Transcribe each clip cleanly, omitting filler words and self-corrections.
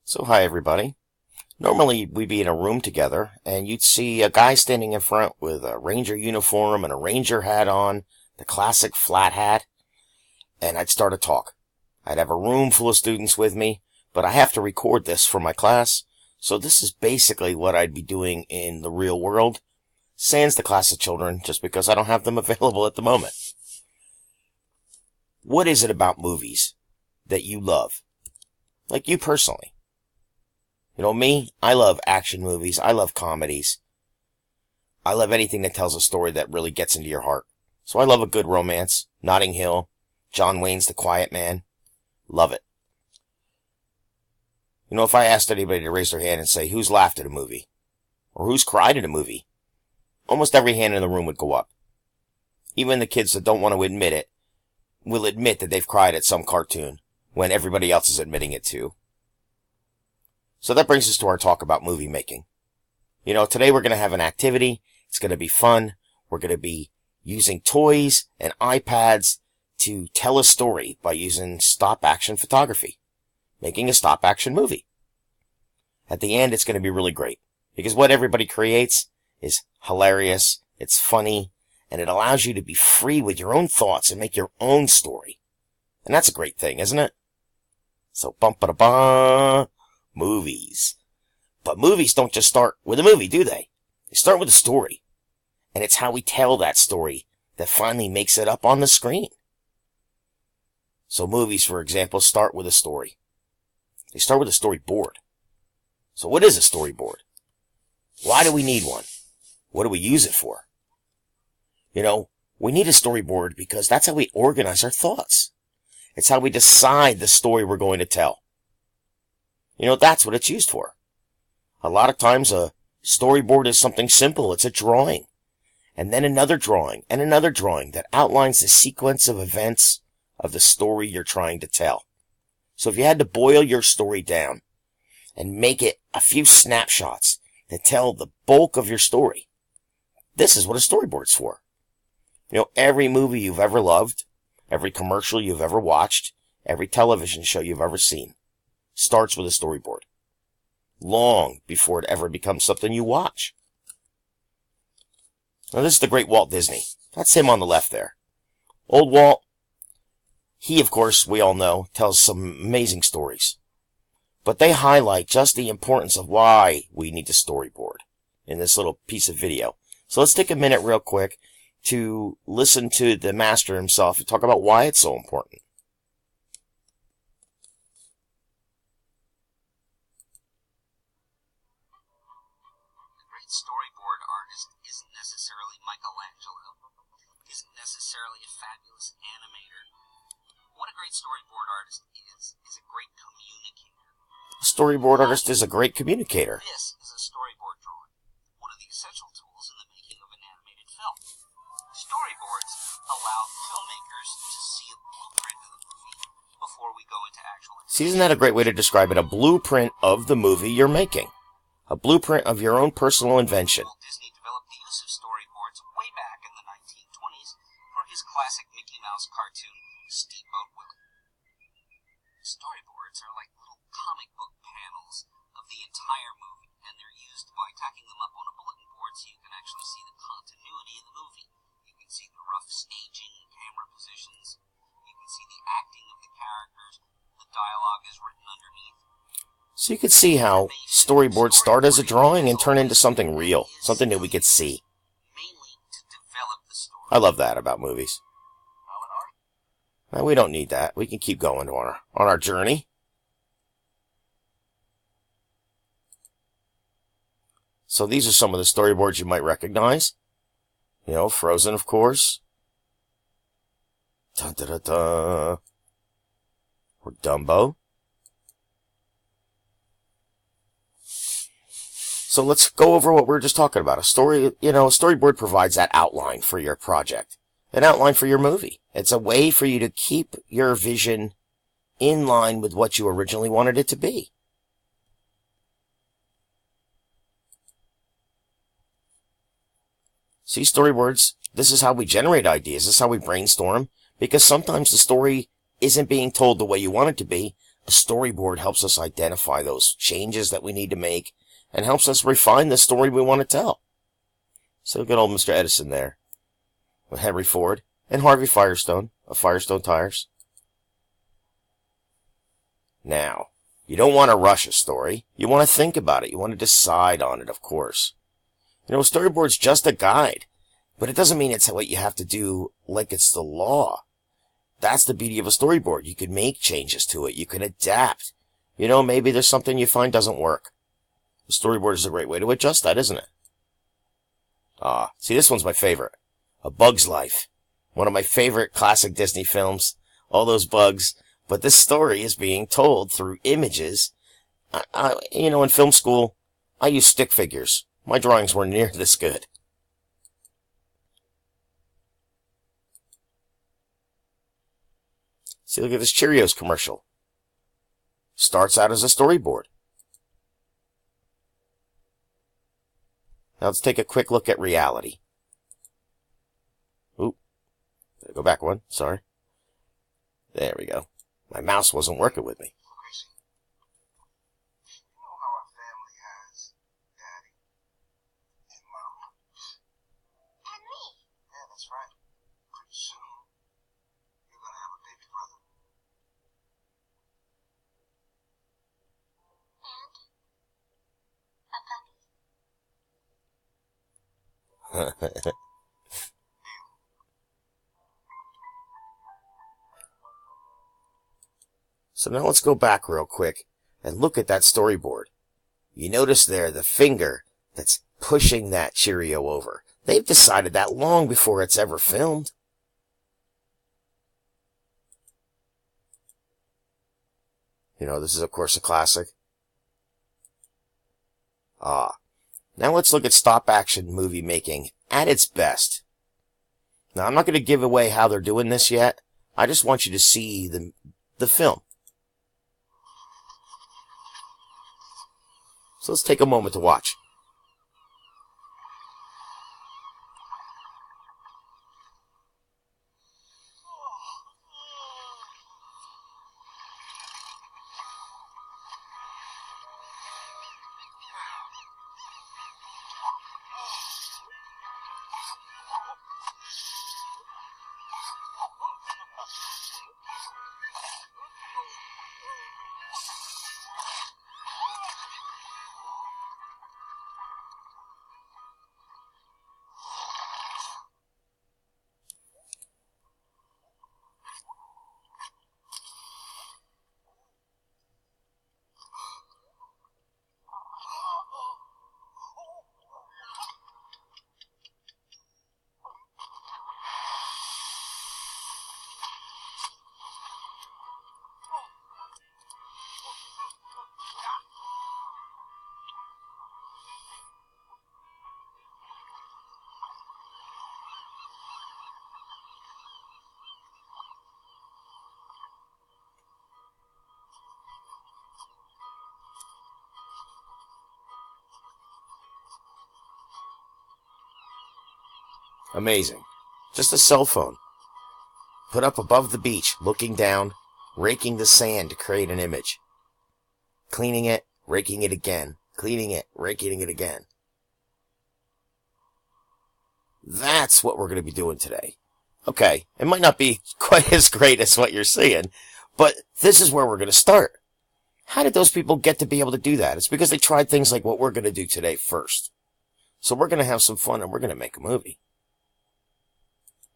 So hi everybody. Normally we'd be in a room together and you'd see a guy standing in front with a ranger uniform and a ranger hat on, the classic flat hat, and I'd start a talk. I'd have a room full of students with me, but I have to record this for my class, so this is basically what I'd be doing in the real world, sans the class of children, just because I don't have them available at the moment. What is it about movies that you love? Like you personally. You know me, I love action movies, I love comedies. I love anything that tells a story that really gets into your heart. So I love a good romance, Notting Hill, John Wayne's The Quiet Man. Love it. You know, if I asked anybody to raise their hand and say, who's laughed at a movie? Or who's cried at a movie? Almost every hand in the room would go up. Even the kids that don't want to admit it will admit that they've cried at some cartoon when everybody else is admitting it too. So that brings us to our talk about movie making. You know, today we're going to have an activity. It's going to be fun. We're going to be using toys and iPads to tell a story by using stop-action photography, making a stop-action movie. At the end, it's going to be really great because what everybody creates is hilarious, it's funny, and it allows you to be free with your own thoughts and make your own story. And that's a great thing, isn't it? So, bum-ba-da-ba. Movies. But movies don't just start with a movie, do they? They start with a story. And it's how we tell that story that finally makes it up on the screen. So movies, for example, start with a story. They start with a storyboard. So what is a storyboard? Why do we need one? What do we use it for? You know, we need a storyboard because that's how we organize our thoughts. It's how we decide the story we're going to tell. You know, that's what it's used for. A lot of times a storyboard is something simple. It's a drawing. And then another drawing and another drawing that outlines the sequence of events of the story you're trying to tell. So if you had to boil your story down and make it a few snapshots that tell the bulk of your story, this is what a storyboard's for. You know, every movie you've ever loved, every commercial you've ever watched, every television show you've ever seen, starts with a storyboard. Long before it ever becomes something you watch. Now this is the great Walt Disney. That's him on the left there. Old Walt, he of course, we all know, tells some amazing stories. But they highlight just the importance of why we need to storyboard in this little piece of video. So let's take a minute real quick to listen to the master himself and talk about why it's so important. Storyboard artist isn't necessarily Michelangelo, isn't necessarily a fabulous animator. What a great storyboard artist is a great communicator. A storyboard artist is a great communicator. This is a storyboard drawing, one of the essential tools in the making of an animated film. Storyboards allow filmmakers to see a blueprint of the movie before we go into actual animation. See, isn't that a great way to describe it? A blueprint of the movie you're making. A blueprint of your own personal invention. Disney developed the use of storyboards way back in the 1920s for his classic Mickey Mouse cartoon, Steamboat Willie. Storyboards are like little comic book panels of the entire movie, and they're used by tacking them up on a bulletin board so you can actually see the continuity of the movie. You can see the rough staging, camera positions, you can see the acting of the characters, the dialogue is written underneath. So you could see how storyboards start as a drawing and turn into something real, something that we could see. I love that about movies. Now, we don't need that. We can keep going on our journey. So these are some of the storyboards you might recognize. You know, Frozen, of course. Dun, dun, dun, dun. Or Dumbo. So let's go over what we were just talking about. A storyboard provides that outline for your project, an outline for your movie. It's a way for you to keep your vision in line with what you originally wanted it to be. See, storyboards, this is how we generate ideas. This is how we brainstorm, because sometimes the story isn't being told the way you want it to be A storyboard helps us identify those changes that we need to make and helps us refine the story we want to tell. So look at old Mr. Edison there, with Henry Ford and Harvey Firestone of Firestone Tires. Now, you don't want to rush a story. You want to think about it. You want to decide on it, of course. A storyboard's just a guide, but it doesn't mean it's what you have to do like it's the law. That's the beauty of a storyboard. You can make changes to it. You can adapt. Maybe there's something you find doesn't work. The storyboard is a great way to adjust that, isn't it? See, this one's my favorite. A Bug's Life. One of my favorite classic Disney films. All those bugs. But this story is being told through images. In film school, I used stick figures. My drawings were near this good. See, look at this Cheerios commercial. Starts out as a storyboard. Now let's take a quick look at reality. Oop. Gotta go back one. Sorry. There we go. My mouse wasn't working with me. You know how our family has Daddy and Mama? And me. Yeah, that's right. Pretty soon, you're gonna have a baby brother. And a puppy. So now let's go back real quick and look at that storyboard. You notice there the finger that's pushing that Cheerio over. They've decided that long before it's ever filmed. This is of course a classic. Now let's look at stop action movie making at its best. Now I'm not going to give away how they're doing this yet. I just want you to see the film. So let's take a moment to watch. Amazing. Just a cell phone. Put up above the beach, looking down, raking the sand to create an image. Cleaning it, raking it again. Cleaning it, raking it again. That's what we're going to be doing today. Okay, it might not be quite as great as what you're seeing, but this is where we're going to start. How did those people get to be able to do that? It's because they tried things like what we're going to do today first. So we're going to have some fun and we're going to make a movie.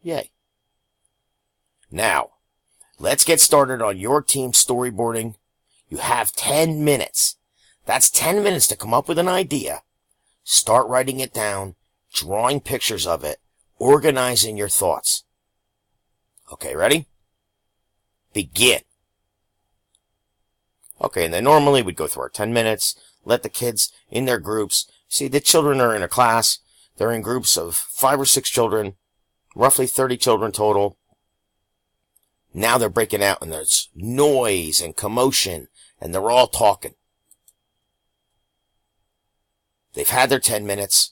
Yay. Now, let's get started on your team storyboarding. You have 10 minutes. That's 10 minutes to come up with an idea. Start writing it down, drawing pictures of it, organizing your thoughts. Okay, ready? Begin. Okay, and then normally we'd go through our 10 minutes, let the kids in their groups. See, the children are in a class. They're in groups of 5 or 6 children. Roughly 30 children total. Now they're breaking out and there's noise and commotion and they're all talking. They've had their 10 minutes.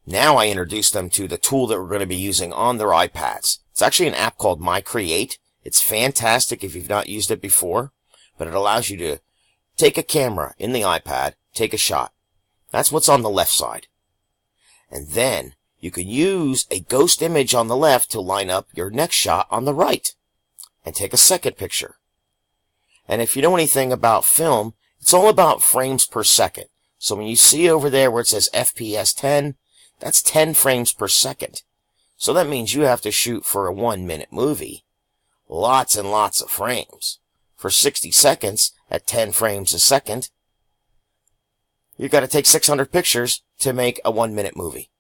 Now I introduce them to the tool that we're going to be using on their iPads. It's actually an app called My Create. It's fantastic if you've not used it before. but it allows you to take a camera in the iPad, take a shot. That's what's on the left side. And then you can use a ghost image on the left to line up your next shot on the right and take a second picture. And if you know anything about film, it's all about frames per second. So when you see over there where it says FPS 10, that's 10 frames per second. So that means you have to shoot for a 1-minute movie. Lots and lots of frames. For 60 seconds at 10 frames a second, you've got to take 600 pictures to make a 1-minute movie.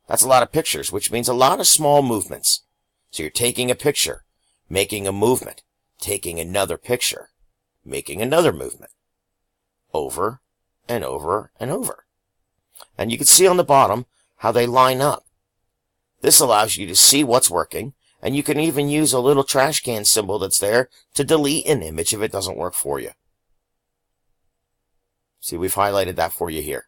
That's a lot of pictures, which means a lot of small movements. So you're taking a picture, making a movement, taking another picture, making another movement. Over and over and over. And you can see on the bottom how they line up. This allows you to see what's working, and you can even use a little trash can symbol that's there to delete an image if it doesn't work for you. See, we've highlighted that for you here.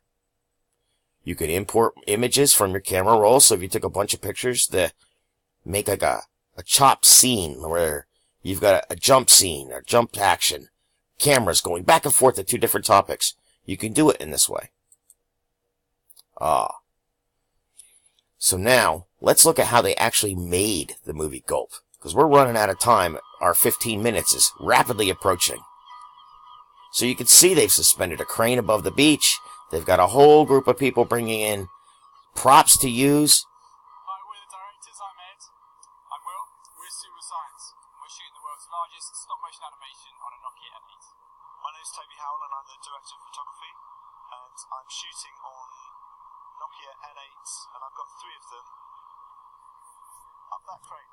You can import images from your camera roll, so if you took a bunch of pictures to make like a chopped scene where you've got a jump scene or jump action, cameras going back and forth to two different topics, you can do it in this way. So now, let's look at how they actually made the movie Gulp, because we're running out of time. Our 15 minutes is rapidly approaching. So you can see they've suspended a crane above the beach. They've got a whole group of people bringing in props to use. Hi, we're the directors. I'm Ed. I'm Will. We're Super Science. We're shooting the world's largest stop-motion animation on a Nokia N8. My name's Toby Howell and I'm the director of photography, and I'm shooting on Nokia N8s, and I've got 3 of them up that crane.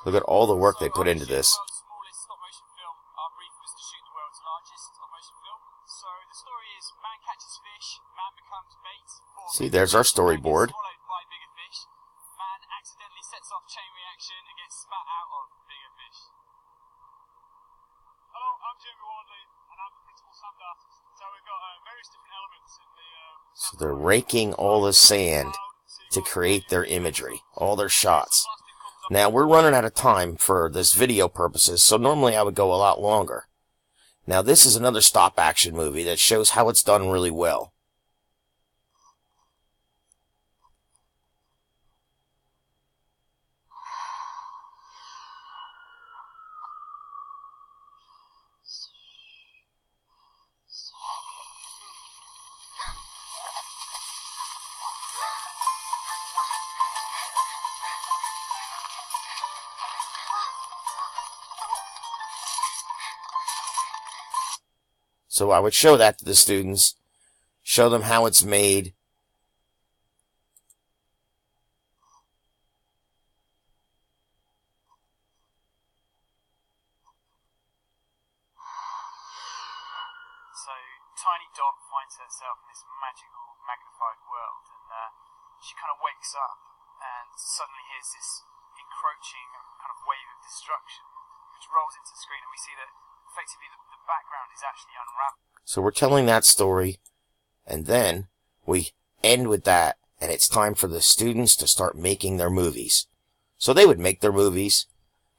Look at all the work they put into this. World's smallest stop-motion film. Our brief was to shoot the world's largest stop-motion film. So the story is man catches fish, man becomes bait. See, there's our storyboard. Swallowed by bigger fish. Man accidentally sets off chain reaction and gets spat out of bigger fish. Hello, I'm Jamie Wardley and I'm the principal sand artist. So we've got various different elements in the. So they're raking all the sand to create their imagery, all their shots. Now, we're running out of time for this video purposes, so normally I would go a lot longer. Now, this is another stop-action movie that shows how it's done really well. So I would show that to the students, show them how it's made. So Tiny Dot finds herself in this magical, magnified world, and she kind of wakes up and suddenly hears this encroaching kind of wave of destruction, which rolls into the screen, and we see that effectively the background is actually unraveled. So we're telling that story, and then we end with that, and it's time for the students to start making their movies. So they would make their movies,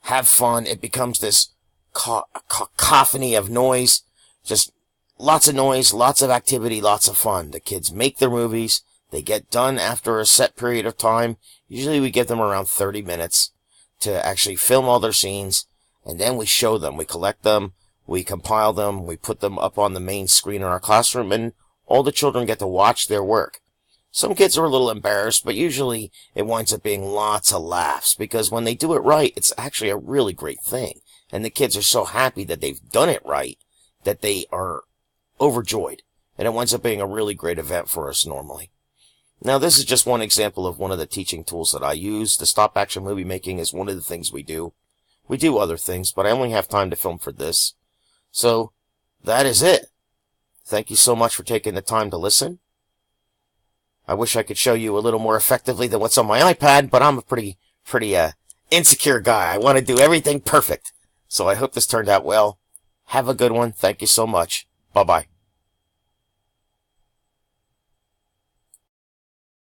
have fun. It becomes this cacophony of noise, just lots of noise, lots of activity, lots of fun. The kids make their movies. They get done after a set period of time. Usually we give them around 30 minutes to actually film all their scenes, and then we show them. We collect them. We compile them, we put them up on the main screen in our classroom, and all the children get to watch their work. Some kids are a little embarrassed, but usually it winds up being lots of laughs, because when they do it right, it's actually a really great thing. And the kids are so happy that they've done it right, that they are overjoyed. And it winds up being a really great event for us normally. Now, this is just one example of one of the teaching tools that I use. The stop-action movie making is one of the things we do. We do other things, but I only have time to film for this. So, that is it. Thank you so much for taking the time to listen. I wish I could show you a little more effectively than what's on my iPad, but I'm a pretty insecure guy. I want to do everything perfect. So I hope this turned out well. Have a good one. Thank you so much. Bye-bye.